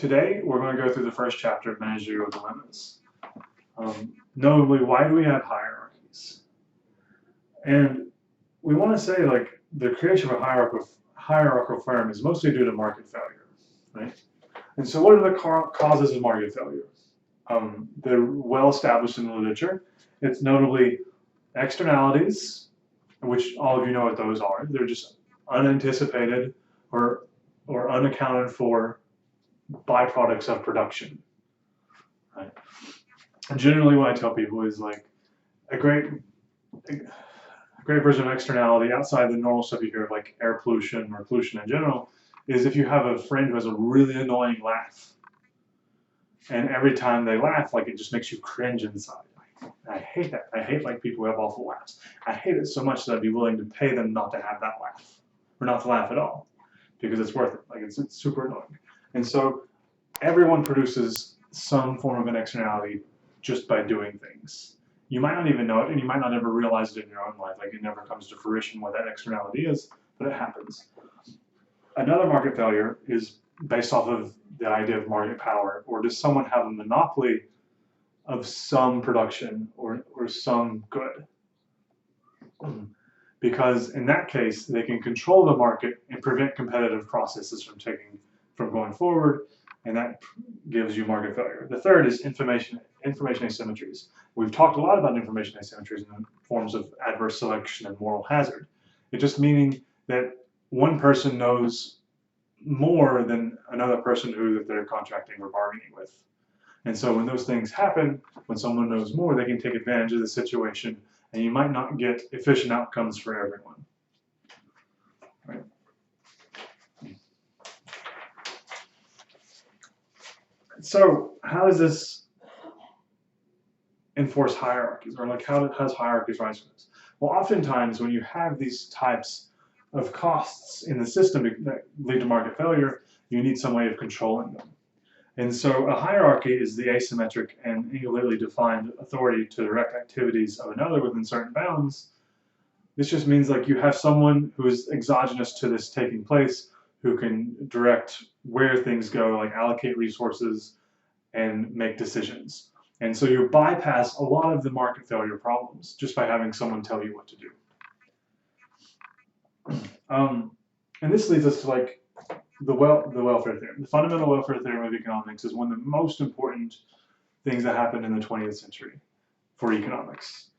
Today, we're going to go through the first chapter of managerial dilemmas. Notably, why do we have hierarchies? And we want to say, like, the creation of a hierarchical firm is mostly due to market failure, right? And so what are the causes of market failure? They're well established in the literature. It's notably externalities, which all of you know what those are. They're just unanticipated or unaccounted for byproducts of production, right? And generally what I tell people is like a great version of externality outside the normal stuff you hear of like air pollution or pollution in general is if you have a friend who has a really annoying laugh. And every time they laugh, like it just makes you cringe inside. I hate that. I hate like people who have awful laughs. I hate it so much that I'd be willing to pay them not to have that laugh or not to laugh at all because it's worth it. Like it's super annoying. And so everyone produces some form of an externality just by doing things. You might not even know it and you might not ever realize it in your own life. Like it never comes to fruition what that externality is, but it happens. Another market failure is based off of the idea of market power, or does someone have a monopoly of some production or some good? Because in that case, they can control the market and prevent competitive processes from going forward, and that gives you market failure. The third is information asymmetries. We've talked a lot about information asymmetries in the forms of adverse selection and moral hazard. It's just meaning that one person knows more than another person who they're contracting or bargaining with. And so when those things happen, when someone knows more, they can take advantage of the situation, and you might not get efficient outcomes for everyone. Right? So how does this enforce hierarchies, or like how does hierarchies rise from this? Well, oftentimes when you have these types of costs in the system that lead to market failure, you need some way of controlling them. And so a hierarchy is the asymmetric and angularly defined authority to direct activities of another within certain bounds. This just means like you have someone who is exogenous to this taking place, who can direct where things go, like allocate resources and make decisions. And so you bypass a lot of the market failure problems just by having someone tell you what to do. And this leads us to like the welfare theorem. The fundamental welfare theorem of economics is one of the most important things that happened in the 20th century for economics.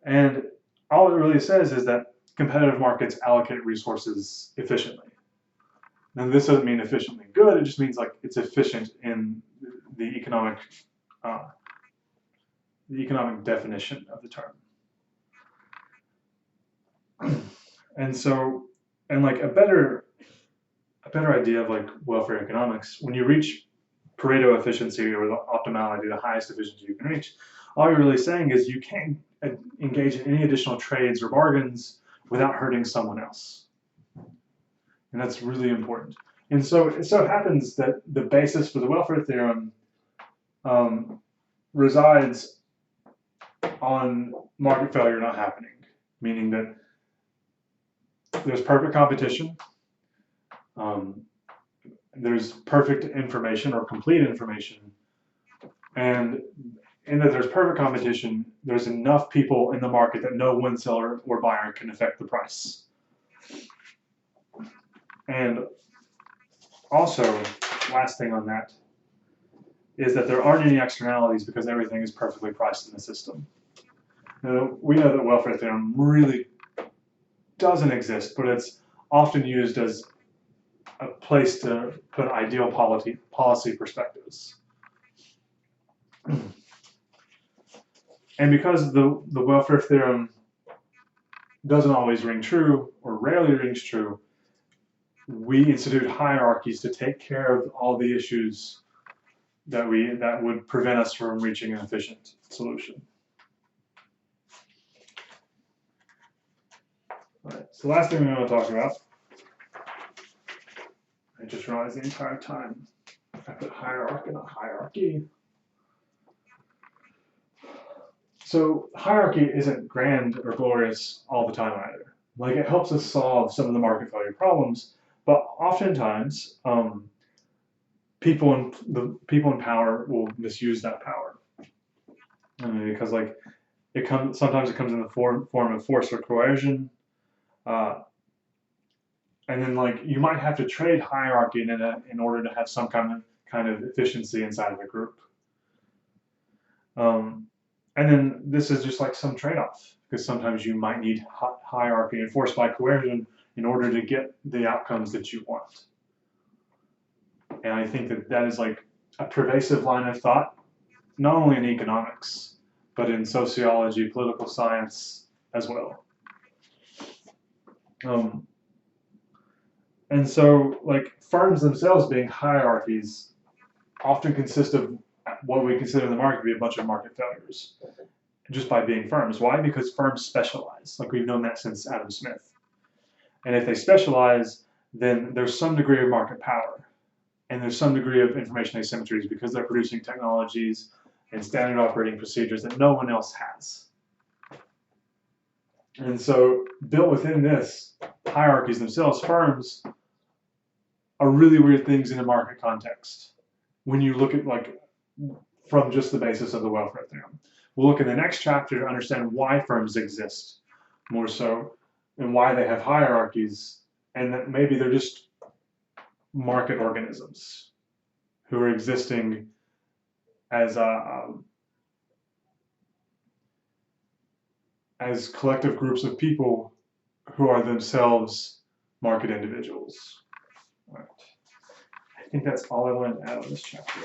And all it really says is that competitive markets allocate resources efficiently. And this doesn't mean efficiently good, it just means like it's efficient in the economic definition of the term. And so, and like a better idea of like welfare economics, when you reach Pareto efficiency or the optimality, the highest efficiency you can reach, all you're really saying is you can't engage in any additional trades or bargains without hurting someone else. And that's really important. And so it so happens that the basis for the welfare theorem resides on market failure not happening, meaning that there's perfect competition, there's perfect information or complete information, and in that there's perfect competition, there's enough people in the market that no one seller or buyer can affect the price. And also, last thing on that is that there aren't any externalities because everything is perfectly priced in the system. Now, we know that welfare theorem really doesn't exist, but it's often used as a place to put ideal policy perspectives. And because the welfare theorem doesn't always ring true, or rarely rings true, we institute hierarchies to take care of all the issues that would prevent us from reaching an efficient solution. All right, so the last thing we want to talk about, I just realized the entire time I put hierarchy, not hierarchy. So hierarchy isn't grand or glorious all the time either. Like it helps us solve some of the market failure problems, but oftentimes the people in power will misuse that power. I mean, because like sometimes it comes in the form of force or coercion, uh, and then like you might have to trade hierarchy in order to have some kind of efficiency inside of a group. And then this is just like some trade-off, because sometimes you might need hierarchy enforced by coercion in order to get the outcomes that you want. And I think that that is like a pervasive line of thought, not only in economics, but in sociology, political science as well. And so, like, firms themselves being hierarchies often consist of what we consider in the market to be a bunch of market failures just by being firms. Why? Because firms specialize. Like, we've known that since Adam Smith. And if they specialize, then there's some degree of market power. And there's some degree of information asymmetries because they're producing technologies and standard operating procedures that no one else has. And so, built within this, hierarchies themselves, firms are really weird things in a market context when you look at like from just the basis of the welfare theorem. We'll look in the next chapter to understand why firms exist more so and why they have hierarchies, and that maybe they're just market organisms who are existing as collective groups of people who are themselves market individuals. All right. I think that's all I wanted to add on this chapter.